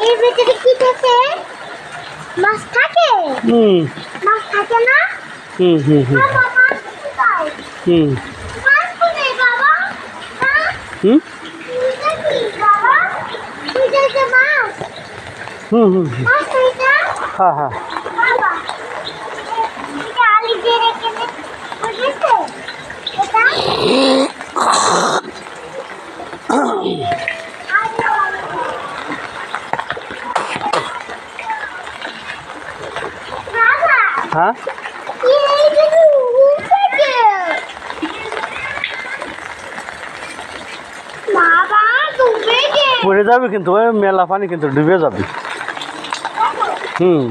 এর ভিতরে কি থাকে? মাছ থাকে? মাছ থাকে না? বাবা, মাছ কোথায়? মাছ কোথায় বাবা? হ্যাঁ? এটা কি বাবা? এটা কি মাছ? মাছ তো এটা? হ্যাঁ বাবা, এটা আলি দিয়ে রেখে বুঝেছে? এটা? বাবা, হ্যাঁ এইটা কি উঠেছে? বাবা, ডুবে গে। পড়ে যাবে কিন্তু ওই মেলা পানি কিন্তু ডুবে যাবে হুম